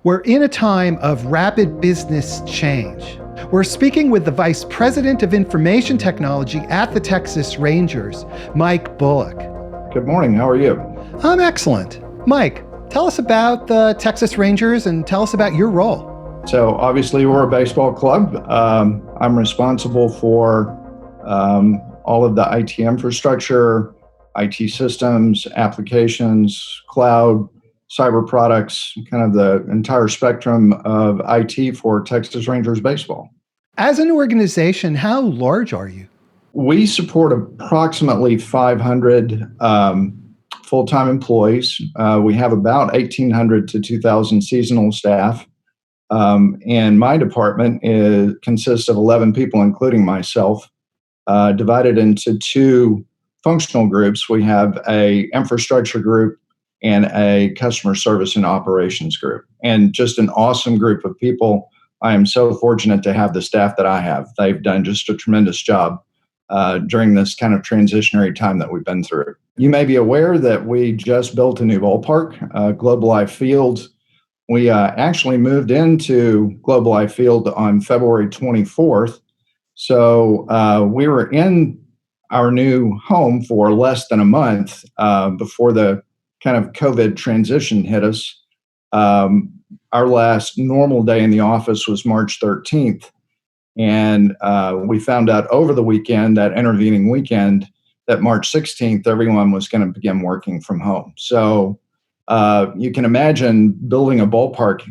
We're in a time of rapid business change. We're speaking with the Vice President of Information Technology at the Texas Rangers, Mike Bullock. Good morning. How are you? I'm excellent. Mike, tell us about the Texas Rangers and tell us about your role. So obviously we're a baseball club. I'm responsible for all of the IT infrastructure, IT systems, applications, cloud, cyber products, kind of the entire spectrum of IT for Texas Rangers baseball. As an organization, how large are you? We support approximately 500 full-time employees. We have about 1,800 to 2,000 seasonal staff. And my department consists of 11 people, including myself, divided into two functional groups. We have a infrastructure group and a customer service and operations group, and just an awesome group of people. I am so fortunate to have the staff that I have. They've done just a tremendous job during this kind of transitionary time that we've been through. You may be aware that we just built a new ballpark, Globe Life Field. We actually moved into Globe Life Field on February 24th. So we were in our new home for less than a month before the kind of COVID transition hit us. Our last normal day in the office was March 13th. And we found out over the weekend, that intervening weekend, that March 16th, everyone was going to begin working from home. So you can imagine building a ballpark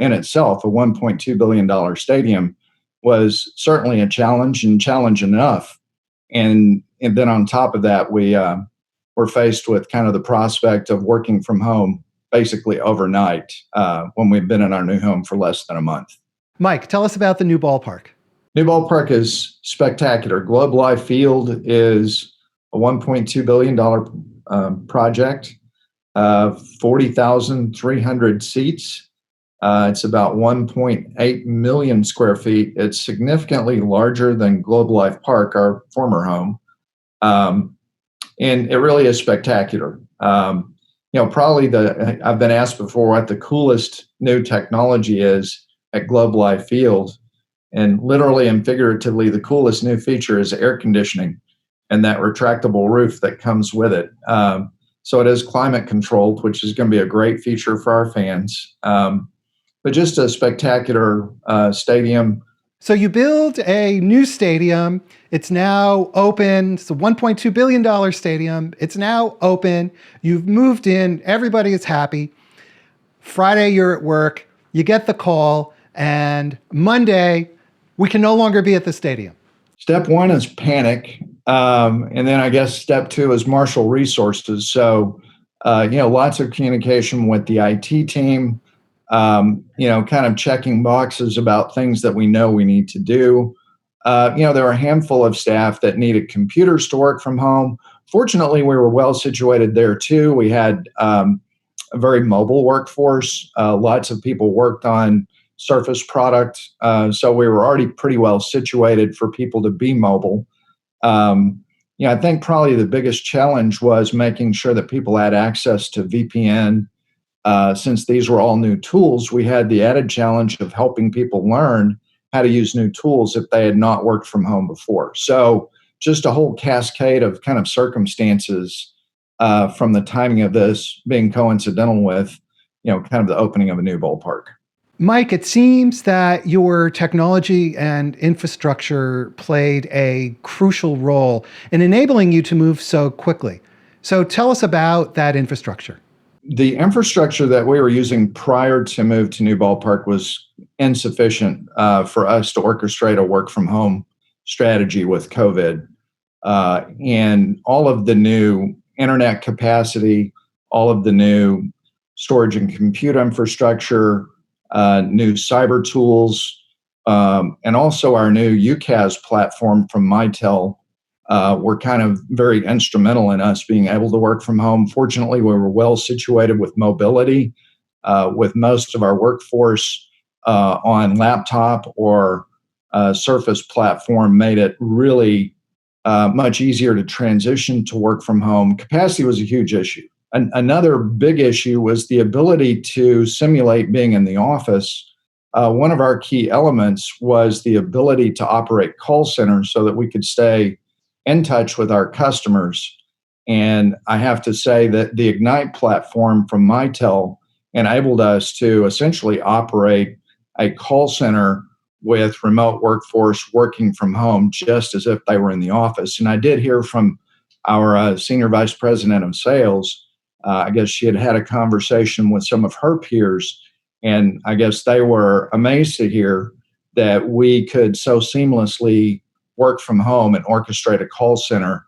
in itself, a $1.2 billion stadium, was certainly a challenge and challenge enough. And then on top of that, we were faced with kind of the prospect of working from home basically overnight when we've been in our new home for less than a month. Mike, tell us about the new ballpark. New ballpark is spectacular. Globe Life Field is a $1.2 billion project, 40,300 seats. It's about 1.8 million square feet. It's significantly larger than Globe Life Park, our former home. And it really is spectacular. Probably I've been asked before what the coolest new technology is at Globe Life Field. And literally and figuratively, the coolest new feature is air conditioning and that retractable roof that comes with it. So it is climate controlled, which is going to be a great feature for our fans. But just a spectacular stadium. So you build a new stadium. It's now open. It's a $1.2 billion stadium. It's now open. You've moved in. Everybody is happy. Friday, you're at work. You get the call. And Monday, we can no longer be at the stadium. Step one is panic. And then I guess step two is marshal resources. So, lots of communication with the IT team, kind of checking boxes about things that we know we need to do. There were a handful of staff that needed computers to work from home. Fortunately, we were well situated there too. We had a very mobile workforce. Lots of people worked on Surface product. So we were already pretty well situated for people to be mobile. I think probably the biggest challenge was making sure that people had access to VPN. Since these were all new tools, we had the added challenge of helping people learn how to use new tools if they had not worked from home before. So just a whole cascade of kind of circumstances from the timing of this being coincidental with, kind of the opening of a new ballpark. Mike, it seems that your technology and infrastructure played a crucial role in enabling you to move so quickly. So tell us about that infrastructure. The infrastructure that we were using prior to move to new ballpark was insufficient for us to orchestrate a work from home strategy with COVID. And all of the new internet capacity, all of the new storage and compute infrastructure, new cyber tools, and also our new UCaaS platform from Mitel were kind of very instrumental in us being able to work from home. Fortunately, we were well situated with mobility, with most of our workforce on laptop or Surface platform, made it really much easier to transition to work from home. Capacity was a huge issue. Another big issue was the ability to simulate being in the office. One of our key elements was the ability to operate call centers so that we could stay in touch with our customers. And I have to say that the Ignite platform from Mitel enabled us to essentially operate a call center with remote workforce working from home just as if they were in the office. And I did hear from our senior vice president of sales. I guess she had had a conversation with some of her peers, and I guess they were amazed to hear that we could so seamlessly work from home and orchestrate a call center,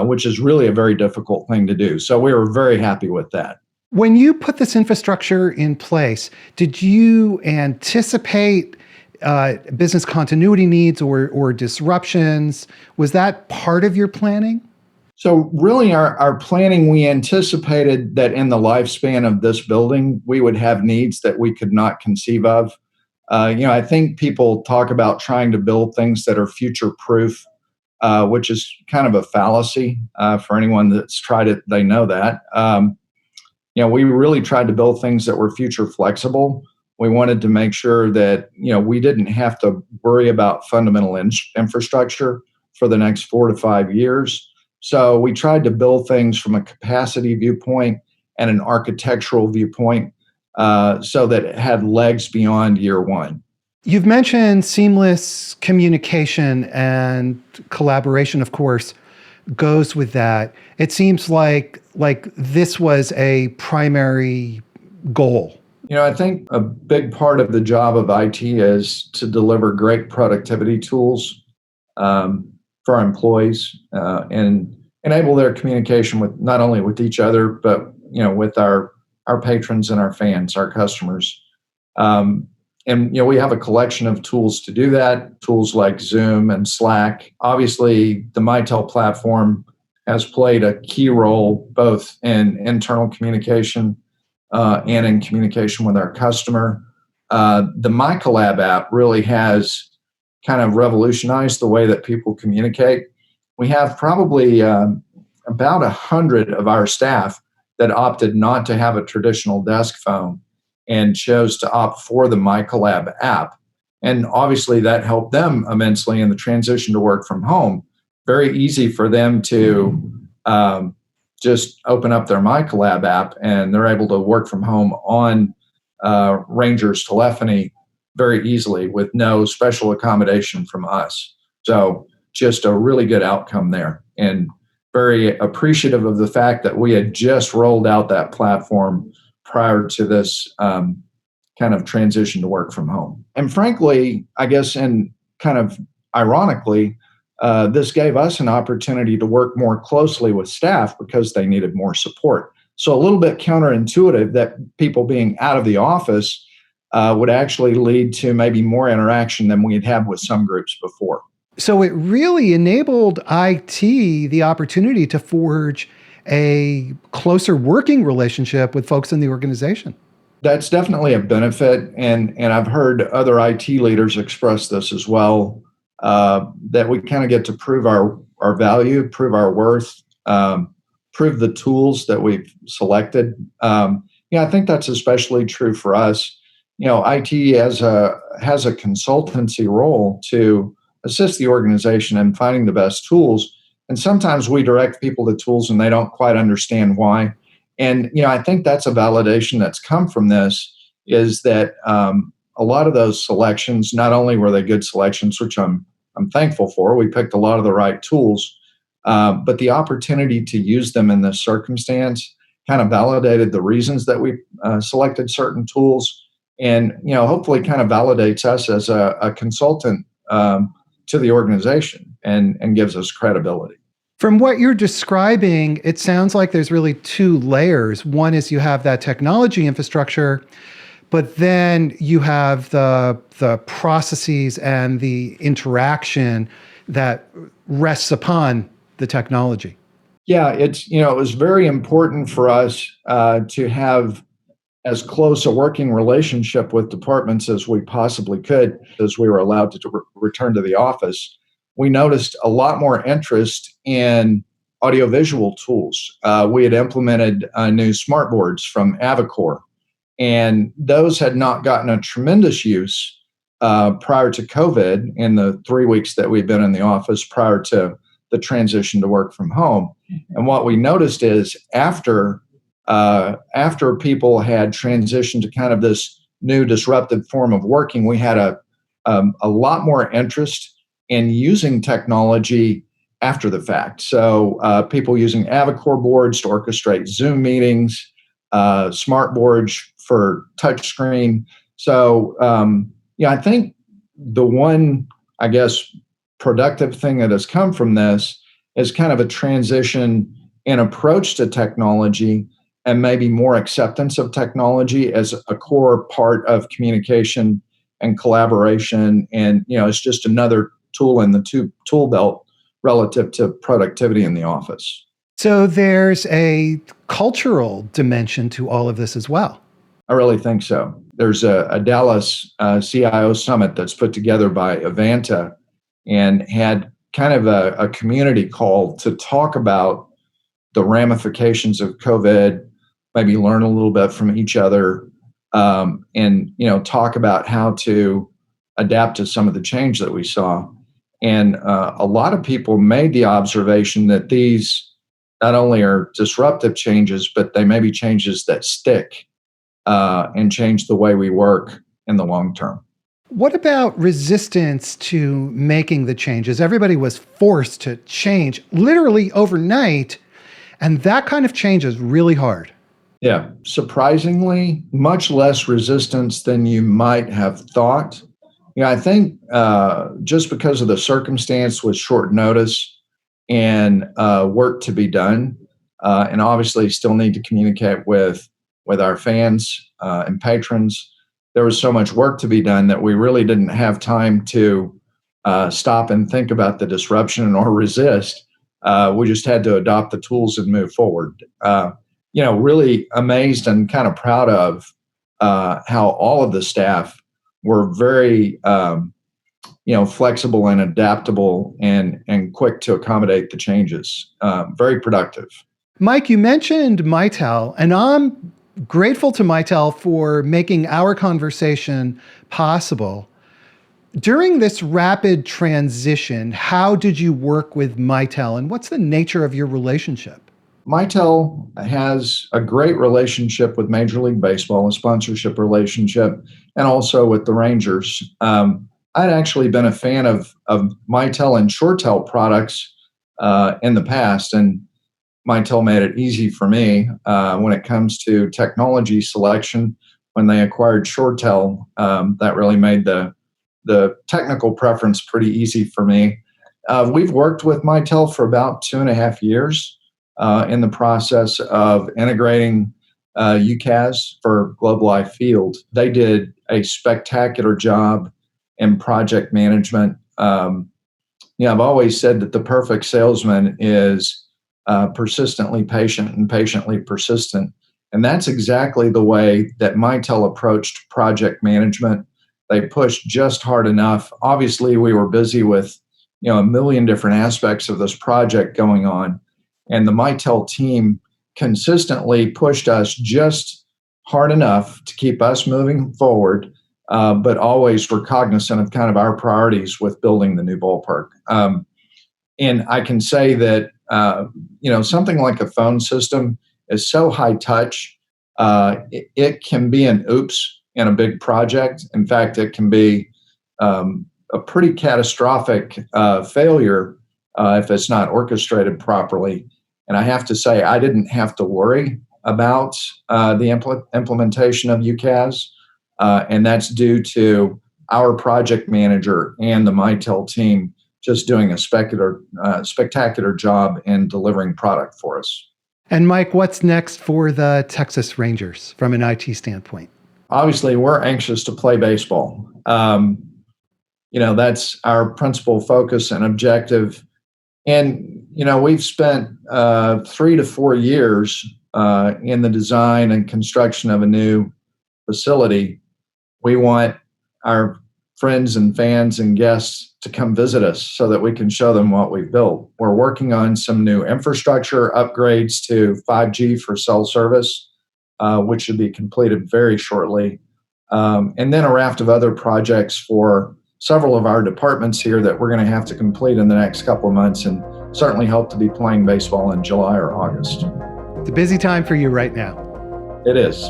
which is really a very difficult thing to do. So we were very happy with that. When you put this infrastructure in place, did you anticipate business continuity needs or disruptions? Was that part of your planning? So really our planning, we anticipated that in the lifespan of this building, we would have needs that we could not conceive of. I think people talk about trying to build things that are future proof, which is kind of a fallacy. For anyone that's tried it, they know that. We really tried to build things that were future flexible. We wanted to make sure that, we didn't have to worry about fundamental infrastructure for the next 4 to 5 years. So we tried to build things from a capacity viewpoint and an architectural viewpoint so that it had legs beyond year one. You've mentioned seamless communication, and collaboration, of course, goes with that. It seems like this was a primary goal. I think a big part of the job of IT is to deliver great productivity tools for our employees and enable their communication with not only with each other, but with our patrons and our fans, our customers. We have a collection of tools to do that, tools like Zoom and Slack. Obviously, the Mitel platform has played a key role both in internal communication and in communication with our customer. The MyCollab app really has kind of revolutionized the way that people communicate. We have probably about 100 of our staff that opted not to have a traditional desk phone and chose to opt for the MyCollab app. And obviously that helped them immensely in the transition to work from home. Very easy for them to just open up their MyCollab app and they're able to work from home on Ranger's telephony very easily with no special accommodation from us. So just a really good outcome there, and very appreciative of the fact that we had just rolled out that platform prior to this kind of transition to work from home. And frankly, I guess, and kind of ironically, this gave us an opportunity to work more closely with staff because they needed more support. So a little bit counterintuitive that people being out of the office would actually lead to maybe more interaction than we had had with some groups before. So it really enabled IT the opportunity to forge a closer working relationship with folks in the organization. That's definitely a benefit, and I've heard other IT leaders express this as well, that we kind of get to prove our value, prove our worth, prove the tools that we've selected. I think that's especially true for us. IT has a consultancy role to assist the organization in finding the best tools. And sometimes we direct people to tools and they don't quite understand why. And, I think that's a validation that's come from this, is that a lot of those selections, not only were they good selections, which I'm thankful for, we picked a lot of the right tools, but the opportunity to use them in this circumstance kind of validated the reasons that we selected certain tools, and, hopefully kind of validates us as a consultant to the organization and gives us credibility. From what you're describing, it sounds like there's really two layers. One is you have that technology infrastructure, but then you have the processes and the interaction that rests upon the technology. Yeah, it was very important for us to have as close a working relationship with departments as we possibly could as we were allowed to return to the office. We noticed a lot more interest in audiovisual tools. We had implemented new smart boards from Avicor, and those had not gotten a tremendous use prior to COVID in the 3 weeks that we've been in the office prior to the transition to work from home. And what we noticed is after people had transitioned to kind of this new disruptive form of working, we had a lot more interest in using technology after the fact. So people using Avicor boards to orchestrate Zoom meetings, smart boards for touchscreen. So I think the one, I guess, productive thing that has come from this is kind of a transition in approach to technology and maybe more acceptance of technology as a core part of communication and collaboration. And, it's just another tool in the tool belt relative to productivity in the office. So there's a cultural dimension to all of this as well. I really think so. There's a Dallas CIO summit that's put together by Evanta and had kind of a community call to talk about the ramifications of COVID, maybe learn a little bit from each other, and talk about how to adapt to some of the change that we saw. And a lot of people made the observation that these not only are disruptive changes, but they may be changes that stick and change the way we work in the long term. What about resistance to making the changes? Everybody was forced to change literally overnight, and that kind of change is really hard. Yeah, surprisingly, much less resistance than you might have thought. I think just because of the circumstance with short notice and work to be done, and obviously still need to communicate with our fans and patrons, there was so much work to be done that we really didn't have time to stop and think about the disruption or resist. We just had to adopt the tools and move forward. Really amazed and kind of proud of how all of the staff were very, flexible and adaptable and quick to accommodate the changes. Very productive. Mike, you mentioned Mitel, and I'm grateful to Mitel for making our conversation possible. During this rapid transition, how did you work with Mitel, and what's the nature of your relationship? Mitel has a great relationship with Major League Baseball, a sponsorship relationship, and also with the Rangers. I'd actually been a fan of Mitel and ShoreTel products in the past, and Mitel made it easy for me when it comes to technology selection. When they acquired ShoreTel, that really made the technical preference pretty easy for me. We've worked with Mitel for about 2.5 years in the process of integrating UCaaS for Globe Life Field. They did a spectacular job in project management. I've always said that the perfect salesman is persistently patient and patiently persistent. And that's exactly the way that Mitel approached project management. They pushed just hard enough. Obviously, we were busy with a million different aspects of this project going on. And the Mitel team consistently pushed us just hard enough to keep us moving forward, but always were cognizant of kind of our priorities with building the new ballpark. And I can say that, something like a phone system is so high touch, it can be an oops in a big project. In fact, it can be a pretty catastrophic failure if it's not orchestrated properly. And I have to say, I didn't have to worry about the implementation of UCaaS, and that's due to our project manager and the Mitel team just doing a spectacular job in delivering product for us. And Mike, what's next for the Texas Rangers from an IT standpoint? Obviously, we're anxious to play baseball. That's our principal focus and objective. And, we've spent 3 to 4 years in the design and construction of a new facility. We want our friends and fans and guests to come visit us so that we can show them what we've built. We're working on some new infrastructure upgrades to 5G for cell service, which should be completed very shortly. And then a raft of other projects for several of our departments here that we're going to have to complete in the next couple of months, and certainly hope to be playing baseball in July or August. It's a busy time for you right now. It is.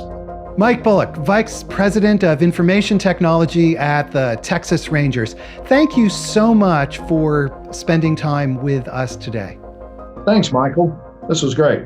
Mike Bullock, Vice President of Information Technology at the Texas Rangers. Thank you so much for spending time with us today. Thanks, Michael. This was great.